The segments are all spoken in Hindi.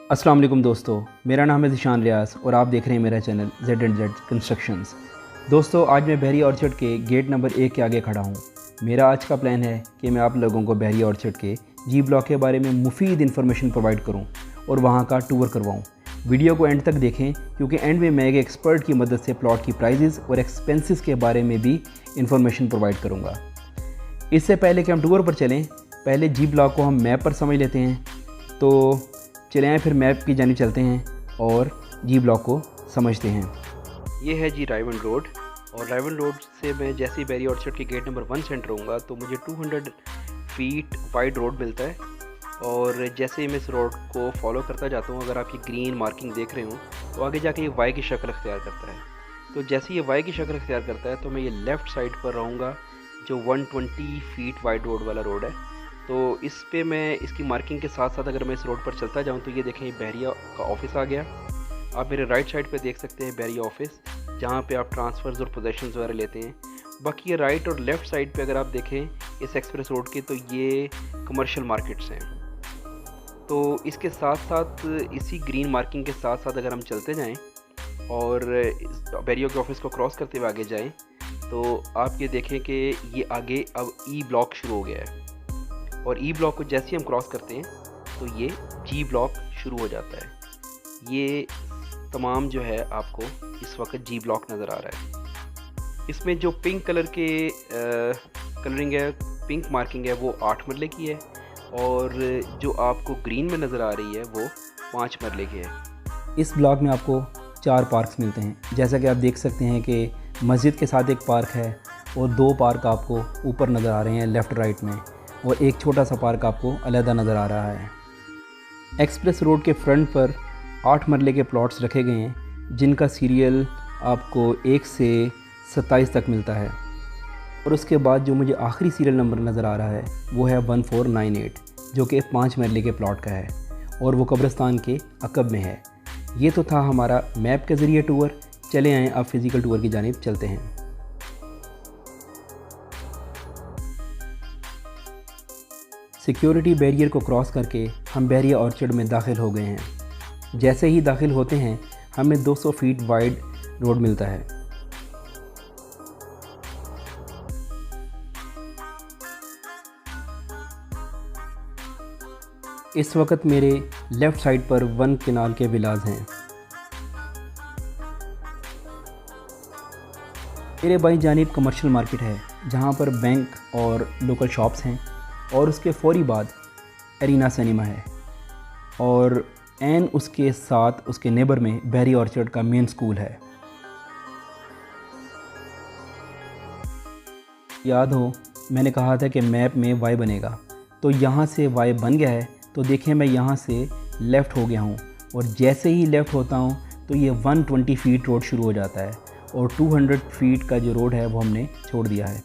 अस्सलाम वालेकुम दोस्तों, मेरा नाम है ज़ीशान रियाज और आप देख रहे हैं मेरा चैनल Z&Z कंस्ट्रक्शंस। दोस्तों, आज मैं बहरिया ऑर्चर्ड के गेट नंबर 1 के आगे खड़ा हूँ। मेरा आज का प्लान है कि मैं आप लोगों को बहरिया ऑर्चर्ड के जी ब्लॉक के बारे में मुफीद इन्फॉर्मेशन प्रोवाइड करूँ और वहाँ का टूर करवाऊँ। वीडियो को एंड तक देखें क्योंकि एंड में मैं एक एक्सपर्ट की मदद से प्लॉट की प्राइजेज़ और एक्सपेंसेस के बारे में भी इंफॉर्मेशन प्रोवाइड करूँगा। इससे पहले कि हम टूर पर चलें, पहले जी ब्लॉक को हम मैप पर समझ लेते हैं। तो चले आए फिर मैप की जानिब चलते हैं और जी ब्लॉक को समझते हैं। ये है जी रायवन रोड, और रायवन रोड से मैं जैसे ही बहरिया ऑर्चर्ड के गेट नंबर 1 से एंटर होऊंगा तो मुझे 200 फीट वाइड रोड मिलता है। और जैसे ही मैं इस रोड को फॉलो करता जाता हूँ, अगर आप ये ग्रीन मार्किंग देख रहे हो तो आगे जाके ये वाई की शक्ल अख्तियार करता है। तो जैसे ये वाई की शक्ल अख्तियार करता है तो मैं ये लेफ़्ट साइड पर रहूँगा, जो 120 फीट वाइड रोड वाला रोड है। तो इस पे मैं इसकी मार्किंग के साथ साथ अगर मैं इस रोड पर चलता जाऊं तो ये देखें, ये बहरिया का ऑफिस आ गया। आप मेरे राइट साइड पे देख सकते हैं बहरिया ऑफिस, जहां पे आप ट्रांसफ़र्स और पोजेशंस वगैरह लेते हैं। बाकी ये राइट और लेफ़्ट साइड पे अगर आप देखें इस एक्सप्रेस रोड के, तो ये कमर्शियल मार्केट्स हैं। तो इसके साथ साथ इसी ग्रीन मार्किंग के साथ साथ अगर हम चलते जाएँ और बहरिया के ऑफिस को क्रॉस करते हुए आगे जाएँ तो आप ये देखें कि ये आगे अब ई ब्लॉक शुरू हो गया है। और ई ब्लॉक को जैसे ही हम क्रॉस करते हैं तो ये जी ब्लॉक शुरू हो जाता है। ये तमाम जो है आपको इस वक्त जी ब्लॉक नज़र आ रहा है। इसमें जो पिंक कलर के कलरिंग है, पिंक मार्किंग है, वो 8 मरले की है, और जो आपको ग्रीन में नज़र आ रही है वो 5 मरले की है। इस ब्लॉक में आपको 4 पार्क्स मिलते हैं। जैसा कि आप देख सकते हैं कि मस्जिद के साथ एक पार्क है और 2 पार्क आपको ऊपर नज़र आ रहे हैं लेफ़्ट राइट में, और एक छोटा सा पार्क आपको अलहदा नज़र आ रहा है। एक्सप्रेस रोड के फ्रंट पर 8 मरले के प्लॉट्स रखे गए हैं, जिनका सीरियल आपको 1 से 27 तक मिलता है। और उसके बाद जो मुझे आखिरी सीरियल नंबर नज़र आ रहा है वो है 1498, जो कि 5 मरले के प्लॉट का है और वो कब्रिस्तान के अकब में है। ये तो था हमारा मैप के ज़रिए टूर। चले आएँ अब फिज़िकल टूर की जानिब चलते हैं। सिक्योरिटी बैरियर को क्रॉस करके हम बहरिया ऑर्चर्ड में दाखिल हो गए हैं। जैसे ही दाखिल होते हैं हमें 200 फीट वाइड रोड मिलता है। इस वक्त मेरे लेफ़्ट साइड पर 1 किनाल के विलाज हैं। मेरे बाईं जानिब कमर्शियल मार्केट है, जहां पर बैंक और लोकल शॉप्स हैं, और उसके फ़ौरी बाद एरिना सिनेमा है, और एन उसके साथ उसके नेबर में बहरिया ऑर्चर्ड का मेन स्कूल है। याद हो मैंने कहा था कि मैप में वाई बनेगा, तो यहाँ से वाई बन गया है। तो देखें, मैं यहाँ से लेफ़्ट हो गया हूँ, और जैसे ही लेफ़्ट होता हूँ तो ये 120 फीट रोड शुरू हो जाता है, और 200 फीट का जो रोड है वो हमने छोड़ दिया है।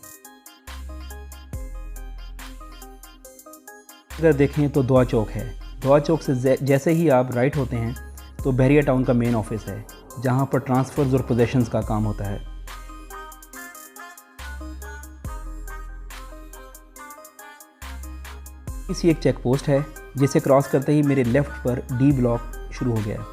अगर देखें तो दुआ चौक है। दुआ चौक से जैसे ही आप राइट होते हैं तो बहरिया टाउन का मेन ऑफिस है, जहां पर ट्रांसफ़र्स और पोजेशंस का काम होता है। इसी एक चेक पोस्ट है, जिसे क्रॉस करते ही मेरे लेफ़्ट पर डी ब्लॉक शुरू हो गया है।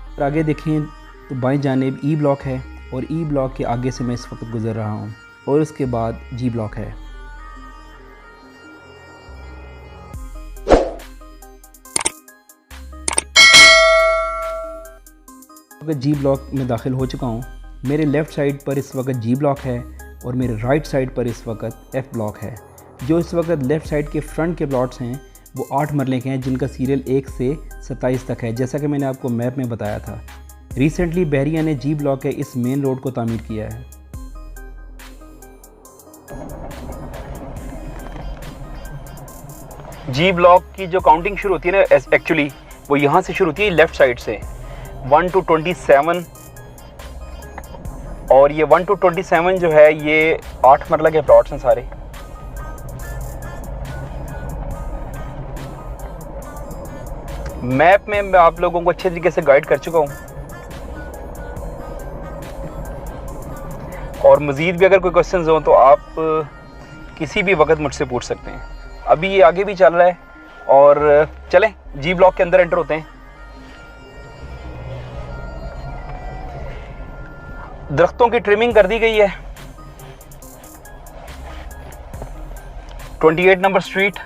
और आगे देखें तो बाईं जानिब ई ब्लॉक है, और ई ब्लॉक के आगे से मैं इस वक्त गुज़र रहा हूँ, और उसके बाद जी ब्लॉक है। अगर जी ब्लॉक में दाखिल हो चुका हूँ। मेरे लेफ़्ट साइड पर इस वक्त जी ब्लॉक है, और मेरे राइट साइड पर इस वक्त एफ़ ब्लॉक है। जो इस वक्त लेफ़्ट साइड के फ्रंट के प्लॉट्स हैं वो 8 मरले के हैं, जिनका सीरियल 1 से 27 तक है, जैसा कि मैंने आपको मैप में बताया था। रिसेंटली बहरिया ने जी ब्लॉक के इस मेन रोड को तामीर किया है। जी ब्लॉक की जो काउंटिंग शुरू होती है ना, एक्चुअली वो यहाँ से शुरू होती है लेफ़्ट साइड से 1 to 27, और ये 1 to 27 जो है ये 8 मरला के प्लॉट्स हैं सारे। मैप में मैं आप लोगों को अच्छे तरीके से गाइड कर चुका हूँ, और मज़ीद भी अगर कोई क्वेश्चंस हो तो आप किसी भी वक्त मुझसे पूछ सकते हैं। अभी ये आगे भी चल रहा है और चलें जी ब्लॉक के अंदर एंटर होते हैं। दरख्तों की ट्रिमिंग कर दी गई है। 28 नंबर स्ट्रीट,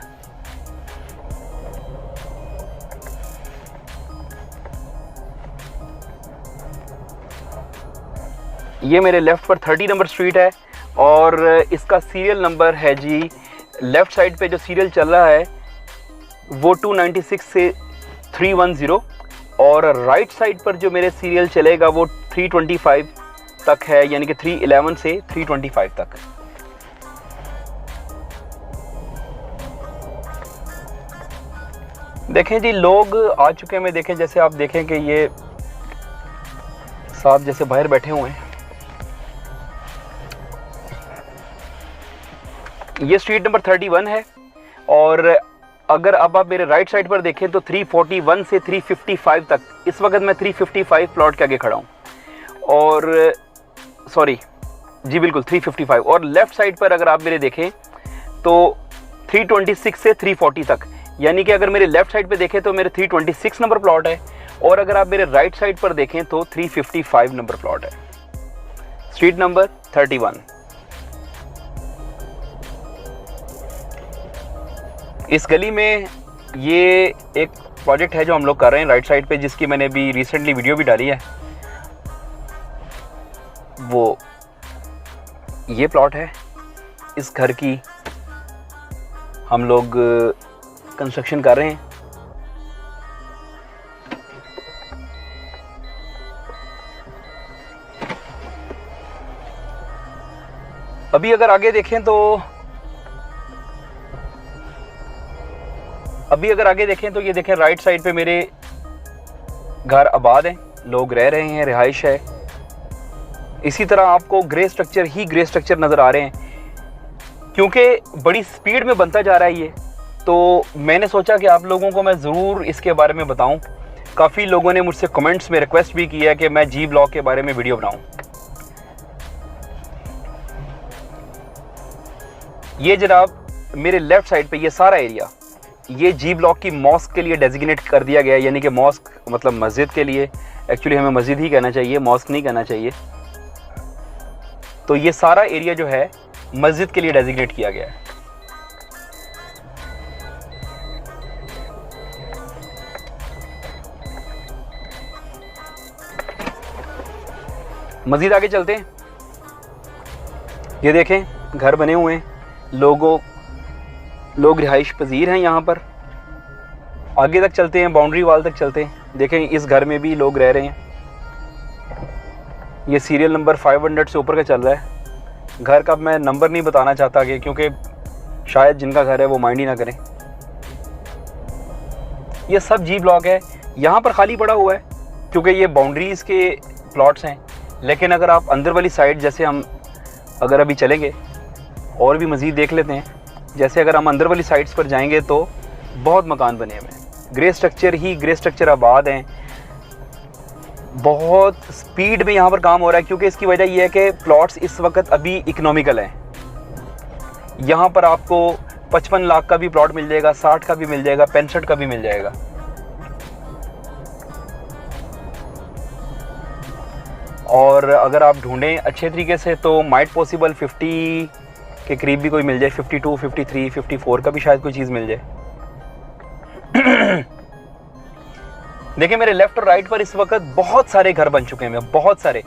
ये मेरे लेफ्ट पर 30 नंबर स्ट्रीट है और इसका सीरियल नंबर है जी, लेफ़्ट साइड पे जो सीरियल चल रहा है वो 296 से 310 और राइट साइड पर जो मेरे सीरियल चलेगा वो 325 तक है, यानी कि 311 से 325 तक। देखें जी लोग आ चुके हैं। मैं देखें जैसे आप देखें कि ये साहब जैसे बाहर बैठे हुए हैं। ये स्ट्रीट नंबर 31 है और अगर अब आप मेरे राइट साइड पर देखें तो 341 से 355 तक, इस वक्त मैं 355 प्लॉट के आगे खड़ा हूँ और सॉरी जी बिल्कुल 355। और लेफ़्ट साइड पर अगर आप मेरे देखें तो 326 से 340 तक, यानी कि अगर मेरे लेफ़्ट साइड पे देखें तो मेरे 326 नंबर प्लॉट है और अगर आप मेरे राइट साइड पर देखें तो 355 नंबर प्लॉट है। Street number 31। इस गली में ये एक प्रोजेक्ट है जो हम लोग कर रहे हैं राइट साइड पे, जिसकी मैंने अभी रिसेंटली वीडियो भी डाली है। वो ये प्लॉट है, इस घर की हम लोग कंस्ट्रक्शन कर रहे हैं। अभी अगर आगे देखें तो ये देखें राइट साइड पे मेरे घर आबाद हैं, लोग रह रहे हैं, रिहाइश है। इसी तरह आपको ग्रे स्ट्रक्चर नज़र आ रहे हैं। क्योंकि बड़ी स्पीड में बनता जा रहा है ये, तो मैंने सोचा कि आप लोगों को मैं ज़रूर इसके बारे में बताऊं। काफ़ी लोगों ने मुझसे कमेंट्स में रिक्वेस्ट भी की है कि मैं जी ब्लॉक के बारे में वीडियो बनाऊं। ये जनाब मेरे लेफ़्ट साइड पे ये सारा एरिया, ये जी ब्लॉक की मॉस्क के लिए डेजिग्नेट कर दिया गया है, यानी कि मॉस्क मतलब मस्जिद के लिए। एक्चुअली हमें मस्जिद ही कहना चाहिए, मॉस्क नहीं कहना चाहिए। तो ये सारा एरिया जो है मस्जिद के लिए डेजिग्नेट किया गया है। मज़ीद आगे चलते हैं। ये देखें घर बने हुए हैं, लोग रिहाइश पजीर हैं यहाँ पर। आगे तक चलते हैं, बाउंड्री वाल तक चलते हैं। देखें इस घर में भी लोग रह रहे हैं। ये सीरियल नंबर 500 से ऊपर का चल रहा है। घर का मैं नंबर नहीं बताना चाहता कि क्योंकि शायद जिनका घर है वो माइंड ही ना करें। ये सब जी ब्लॉक है। यहाँ पर खाली पड़ा हुआ है क्योंकि ये बाउंड्रीज़ के प्लॉट्स हैं। लेकिन अगर आप अंदर वाली साइड, जैसे हम अगर अभी चलेंगे और भी मज़ीद देख लेते हैं, जैसे अगर हम अंदर वाली साइड्स पर जाएंगे तो बहुत मकान बने हुए हैं, ग्रे स्ट्रक्चर आबाद हैं। बहुत स्पीड में यहाँ पर काम हो रहा है क्योंकि इसकी वजह यह है कि प्लॉट्स इस वक्त अभी इकोनॉमिकल हैं। यहाँ पर आपको 55 लाख का भी प्लॉट मिल जाएगा, 60 का भी मिल जाएगा, 65 का भी मिल जाएगा। और अगर आप ढूंढें अच्छे तरीके से तो माइट पॉसिबल 50 के करीब भी कोई मिल जाए, 52, 53, 54 का भी शायद कोई चीज़ मिल जाए। देखिए मेरे लेफ़्ट और राइट पर इस वक्त बहुत सारे घर बन चुके हैं, बहुत सारे,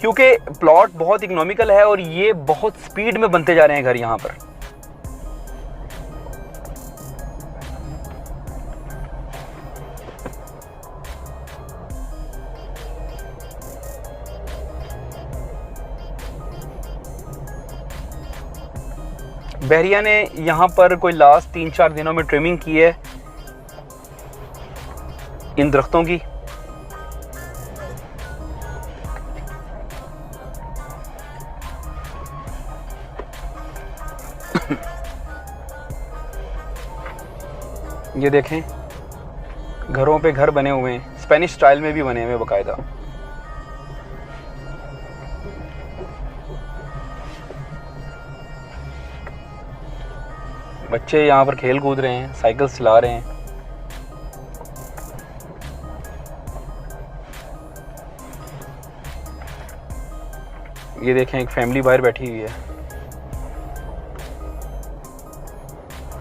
क्योंकि प्लॉट बहुत इकोनॉमिकल है और ये बहुत स्पीड में बनते जा रहे हैं घर यहाँ पर। बहरिया ने यहाँ पर कोई लास्ट 3-4 दिनों में ट्रिमिंग की है इन दरख्तों की। ये देखें घरों पे घर बने हुए हैं, स्पेनिश स्टाइल में भी बने हुए बाकायदा। बच्चे यहाँ पर खेल कूद रहे हैं, साइकिल चला रहे हैं। ये देखें एक फैमिली बाहर बैठी हुई है।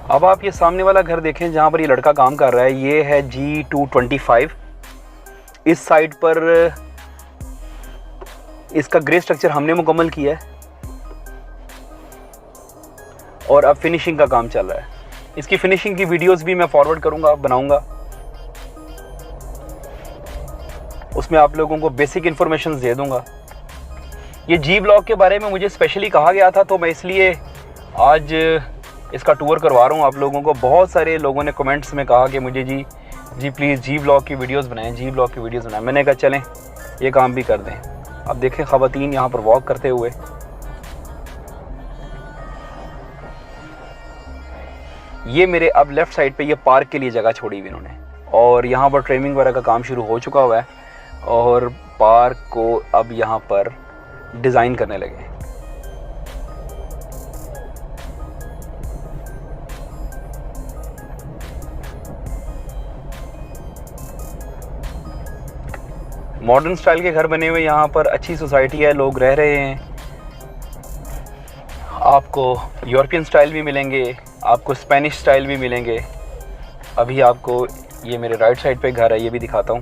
अब आप ये सामने वाला घर देखें जहाँ पर ये लड़का काम कर रहा है, ये है G225। इस साइड पर इसका ग्रे स्ट्रक्चर हमने मुकम्मल किया है और अब फिनिशिंग का काम चल रहा है। इसकी फिनिशिंग की वीडियोस भी मैं फॉरवर्ड करूंगा, बनाऊंगा। उसमें आप लोगों को बेसिक इन्फॉर्मेशन दे दूंगा। ये जी ब्लॉक के बारे में मुझे स्पेशली कहा गया था, तो मैं इसलिए आज इसका टूर करवा रहा हूँ आप लोगों को। बहुत सारे लोगों ने कमेंट्स में कहा कि मुझे जी प्लीज़ जी ब्लॉक की वीडियोस बनाएं, जी ब्लॉक की वीडियोस बनाएं। मैंने कहा चलें ये काम भी कर दें। अब देखें ख़वातीन यहाँ पर वॉक करते हुए। ये मेरे अब लेफ़्ट साइड पे ये पार्क के लिए जगह छोड़ी हुई इन्होंने, और यहाँ पर ट्रिमिंग वगैरह का काम शुरू हो चुका हुआ है और पार्क को अब यहाँ पर डिज़ाइन करने लगे। मॉडर्न स्टाइल के घर बने हुए, यहाँ पर अच्छी सोसाइटी है, लोग रह रहे हैं। आपको यूरोपियन स्टाइल भी मिलेंगे, आपको स्पेनिश स्टाइल भी मिलेंगे। अभी आपको ये मेरे राइट साइड पे घर है, ये भी दिखाता हूँ।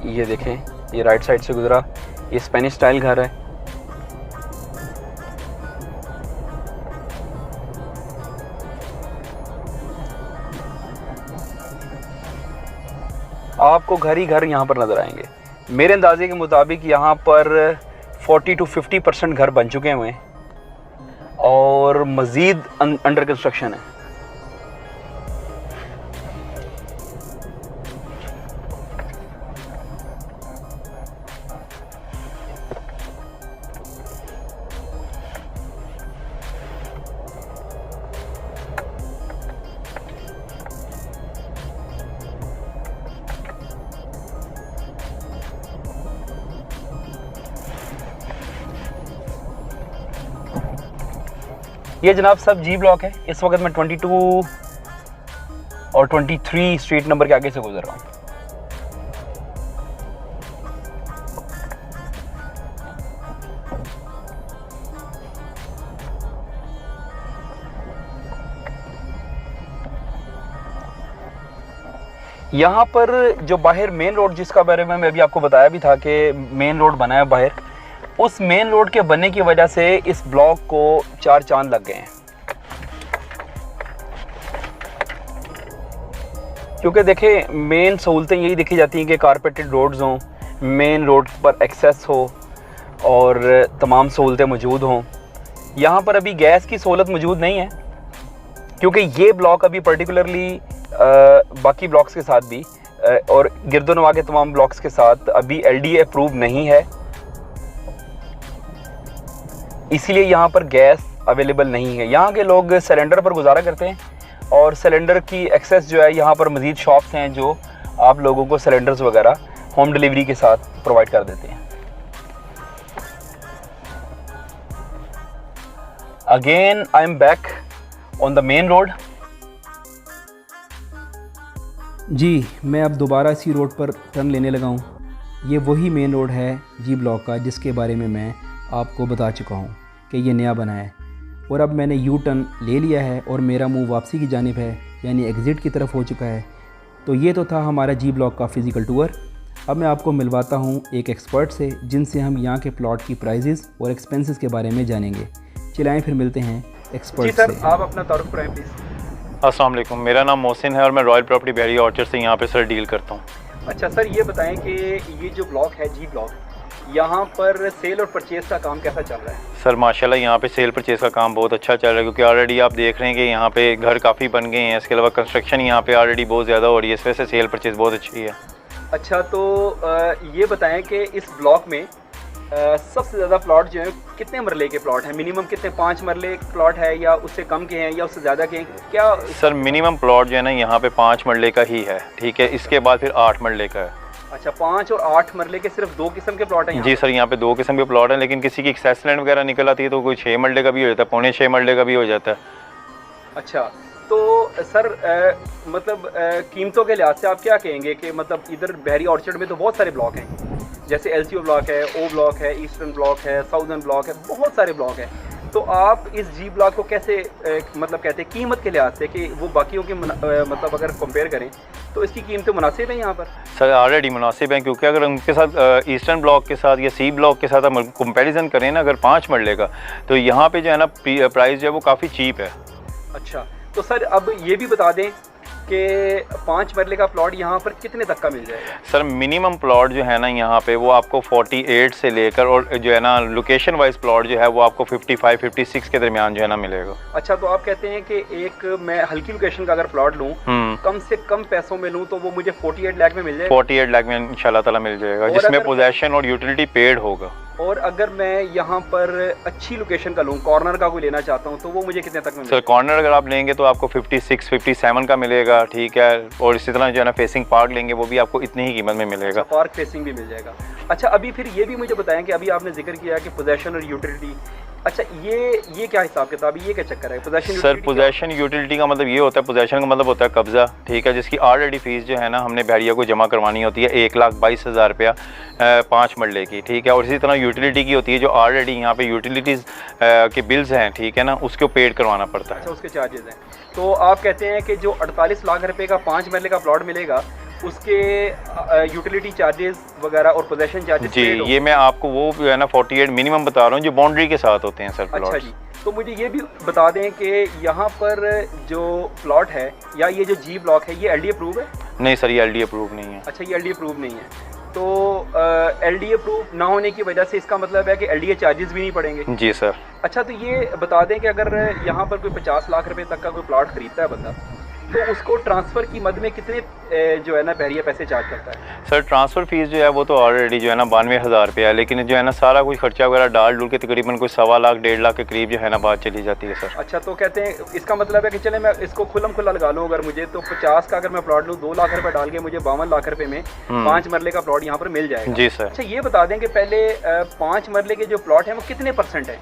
ये देखें, ये राइट साइड से गुजरा, ये स्पेनिश स्टाइल घर है। आपको घर ही घर यहाँ पर नज़र आएंगे। मेरे अंदाजे के मुताबिक यहाँ पर 40 to 50% घर बन चुके हुए हैं और मज़ीद अंडर कंस्ट्रक्शन है। ये जनाब सब जी ब्लॉक है। इस वक्त मैं 22 और 23 स्ट्रीट नंबर के आगे से गुजर रहा हूँ। यहाँ पर जो बाहर मेन रोड, जिसका बारे में मैं अभी आपको बताया भी था कि मेन रोड बना है बाहर, उस मेन रोड के बनने की वजह से इस ब्लॉक को 4 चांद लग गए हैं। क्योंकि देखें, मेन सहूलतें यही देखी जाती हैं कि कारपेटेड रोड्स हों, मेन रोड पर एक्सेस हो और तमाम सहूलतें मौजूद हों। यहाँ पर अभी गैस की सहूलत मौजूद नहीं है, क्योंकि ये ब्लॉक अभी पर्टिकुलरली बाकी ब्लॉक्स के साथ भी और गिरदोनवा के तमाम ब्लॉक्स के साथ अभी LDA अप्रूव नहीं है, इसीलिए यहाँ पर गैस अवेलेबल नहीं है। यहाँ के लोग सिलेंडर पर गुजारा करते हैं और सिलेंडर की एक्सेस जो है, यहाँ पर मज़ीद शॉप्स हैं जो आप लोगों को सिलेंडर्स वगैरह होम डिलीवरी के साथ प्रोवाइड कर देते हैं। Again I am back on the main road. जी, मैं अब दोबारा इसी रोड पर टर्न लेने लगा हूँ। ये वही मेन रोड है जी ब्लॉक का, जिसके बारे में मैं आपको बता चुका हूँ कि ये नया बना है। और अब मैंने यू टर्न ले लिया है और मेरा मुंह वापसी की जानिब है, यानी एग्ज़िट की तरफ हो चुका है। तो ये तो था हमारा जी ब्लॉक का फ़िज़िकल टूर। अब मैं आपको मिलवाता हूँ एक एक्सपर्ट से, जिनसे हम यहाँ के प्लॉट की प्राइजेज़ और एक्सपेंसेस के बारे में जानेंगे। चलाएँ फिर मिलते हैं एक्सपर्ट से। सर, आप अपना तारुफ कराएं प्लीज़। अस्सलाम वालेकुम, मेरा नाम मोहसिन है और मैं रॉयल प्रॉपर्टी बहरी ऑर्चर्ड से यहाँ पे सर डील करता हूँ। अच्छा सर, ये बताएं कि ये जो ब्लॉक है जी ब्लॉक, यहाँ पर सेल और परचेज़ का काम कैसा चल रहा है? सर माशाल्लाह यहाँ पे सेल परचेज़ का काम बहुत अच्छा चल रहा है, क्योंकि ऑलरेडी आप देख रहे हैं कि यहाँ पे घर काफ़ी बन गए हैं। इसके अलावा कंस्ट्रक्शन यहाँ पे ऑलरेडी बहुत ज़्यादा हो रही है, इस वजह से सेल परचेज़ बहुत अच्छी है। अच्छा, तो ये बताएं कि इस ब्लॉक में सबसे ज़्यादा प्लॉट जो है कितने मरले के प्लॉट हैं? मिनिमम कितने, 5 मरले प्लॉट है या उससे कम के हैं या उससे ज़्यादा के हैं? क्या सर मिनिमम प्लॉट जो है ना यहाँ पे 5 मरले का ही है, ठीक है। इसके बाद फिर 8 मरले का है। अच्छा, 5 और 8 मरले के सिर्फ 2 किस्म के प्लॉट हैं जी सर, यहाँ पे 2 किस्म के प्लॉट हैं, लेकिन किसी की एक्सेस लैंड वगैरह निकल आती है तो कोई 6 मरले का भी हो जाता है, पौने 6 मरले का भी हो जाता है। अच्छा, तो सर मतलब कीमतों के लिहाज से आप क्या कहेंगे कि मतलब इधर बहरी ऑर्चर्ड में तो बहुत सारे ब्लॉक हैं, जैसे LCO ब्लॉक है, O ब्लॉक है, ईस्टर्न ब्लॉक है, साउदर्न ब्लॉक है, बहुत सारे ब्लॉक हैं। तो आप इस G ब्लॉक को कैसे मतलब कहते हैं कीमत के लिहाज से कि वो बाकियों के मतलब अगर कंपेयर करें तो इसकी कीमतें मुनासिब हैं यहाँ पर? सर ऑलरेडी मुनासिब हैं, क्योंकि अगर उनके साथ ईस्टर्न ब्लॉक के साथ या C ब्लॉक के साथ हम कंपैरिजन करें ना, अगर 5 मरले का, तो यहाँ पे जो है ना प्राइस जो है वो काफ़ी चीप है। अच्छा, तो सर अब ये भी बता दें कि 5 मरले का प्लॉट यहाँ पर कितने तक का मिल जाएगा? सर मिनिमम प्लॉट जो है ना यहाँ पे वो आपको 48 से लेकर, और जो है ना लोकेशन वाइज प्लॉट जो है वो आपको 55-56 के दरमियान जो है ना मिलेगा। अच्छा, तो आप कहते हैं कि एक मैं हल्की लोकेशन का अगर प्लॉट लूँ, कम से कम पैसों में लूँ, तो वो मुझे 48 लाख में मिल जाएगा? 48 लाख में इंशाल्लाह ताला मिल जाएगा, जिसमें पोजेशन और यूटिलिटी पेड होगा। और अगर मैं यहाँ पर अच्छी लोकेशन का लूँ, कॉर्नर का कोई लेना चाहता हूँ, तो वो मुझे कितने तक में? सर कॉर्नर अगर आप लेंगे तो आपको 56-57 का मिलेगा, ठीक है, और इसी तरह जो है ना फेसिंग पार्क लेंगे वो भी आपको इतनी ही कीमत में मिलेगा। पार्क फेसिंग भी मिल जाएगा। अच्छा, अभी फिर ये भी मुझे बताएं कि अभी आपने जिक्र किया कि पोजेशन और यूटिलिटी, अच्छा ये क्या हिसाब किताब, ये क्या चक्कर है पोजेशन? सर पोजेशन यूटिलिटी का मतलब ये होता है, पोजेशन का मतलब होता है कब्जा, ठीक है, जिसकी ऑलरेडी फीस जो है ना हमने बहरिया को जमा करवानी होती है 1,22,000 रुपया 5 मरले की, ठीक है, और इसी तरह यूटिलिटी की होती है जो ऑलरेडी यहाँ पे यूटिलिटीज़ के बिल्स हैं, ठीक है ना, उसको पेड करवाना पड़ता है। अच्छा, उसके चार्जेस हैं। तो आप कहते हैं कि जो 48 लाख रुपए का 5 मरले का प्लॉट मिलेगा, उसके यूटिलिटी चार्जेस वगैरह और पोजेशन चार्जेस? जी, ये मैं आपको वो जो है ना 48 मिनिमम बता रहा हूँ जो बाउंड्री के साथ होते हैं सर प्लॉट। अच्छा जी, तो मुझे ये भी बता दें कि यहाँ पर जो प्लॉट है या ये जो G ब्लॉक है, ये LD अप्रूव है? नहीं सर, ये LD अप्रूव नहीं है। अच्छा, ये LD अप्रूव नहीं है। तो LD अप्रूव ना होने की वजह से इसका मतलब है कि LDA चार्जेस भी नहीं पड़ेंगे? जी सर। अच्छा, तो ये बता दें कि अगर यहाँ पर कोई 50 लाख रुपए तक का कोई प्लॉट खरीदता है बंदा, तो उसको ट्रांसफ़र की मद में कितने जो है ना बहरिया पैसे चार्ज करता है? सर ट्रांसफ़र फीस जो है वो तो ऑलरेडी जो है ना 92,000 रुपया है, लेकिन जो है ना सारा कुछ खर्चा वगैरह डाल डूल के तकरीबन कोई 1.25 लाख 1.5 लाख के करीब जो है ना बात चली जाती है सर। अच्छा, तो कहते हैं इसका मतलब है कि चले मैं इसको खुल्लम खुल्ला लगा लूँ, अगर मुझे तो 50 का अगर मैं प्लॉट लूँ, 2 लाख रुपये डाल के मुझे 52 लाख रुपये में 5 मरले का प्लॉट यहाँ पर मिल जाएगा? जी सर। अच्छा, ये बता दें कि पहले 5 मरले के जो प्लॉट हैं वो कितने % है?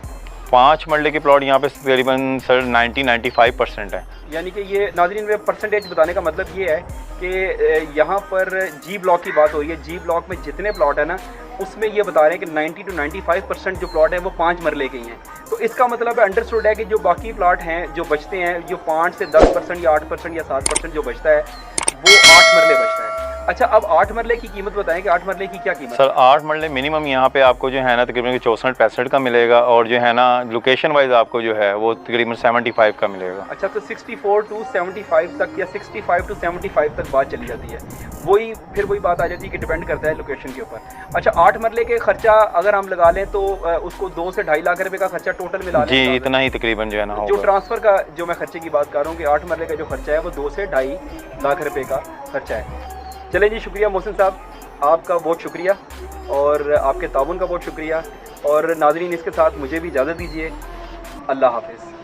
5 मरले के प्लॉट यहाँ पे तकरीबन सर 90-95% है। यानी कि ये नाज़रीन में परसेंटेज बताने का मतलब ये है कि यहाँ पर G ब्लॉक की बात हो रही है। G ब्लॉक में जितने प्लॉट है ना, उसमें ये बता रहे हैं कि 90-95% जो प्लॉट है वो 5 मरले के ही हैं। तो इसका मतलब अंडरस्टूड है कि जो बाकी प्लॉट हैं जो बचते हैं, जो 5 से 10% या 8% या 7% जो बचता है, वो 8 मरले बचता है। अच्छा, अब 8 मरले की कीमत बताएं कि 8 मरले की क्या कीमत? सर 8 मरले मिनिमम यहाँ पे आपको जो है ना तकरीबन 64-65 का मिलेगा, और जो है ना लोकेशन वाइज आपको जो है वो तकरीबन 75 का मिलेगा। अच्छा, तो 64 to 75 तक या 65 to 75 तक बात चली जाती है। फिर वही बात आ जाती है कि डिपेंड करता है लोकेशन के ऊपर। अच्छा, 8 मरले के खर्चा अगर हम लगा लें तो उसको 2 से 2.5 लाख रुपए का खर्चा टोटल मिला लें? जी, इतना ही तकरीबन जो है ना होगा। जो ट्रांसफ़र का जो मैं खर्चे की बात कर रहा हूँ कि 8 मरले का जो खर्चा है वो 2 से 2.5 लाख रुपए का खर्चा है। चलें जी, शुक्रिया मोहसिन साहब, आपका बहुत शुक्रिया और आपके ताउन का बहुत शुक्रिया। और नाज़रीन, इसके साथ मुझे भी इजाज़त दीजिए। अल्लाह हाफ़िज़।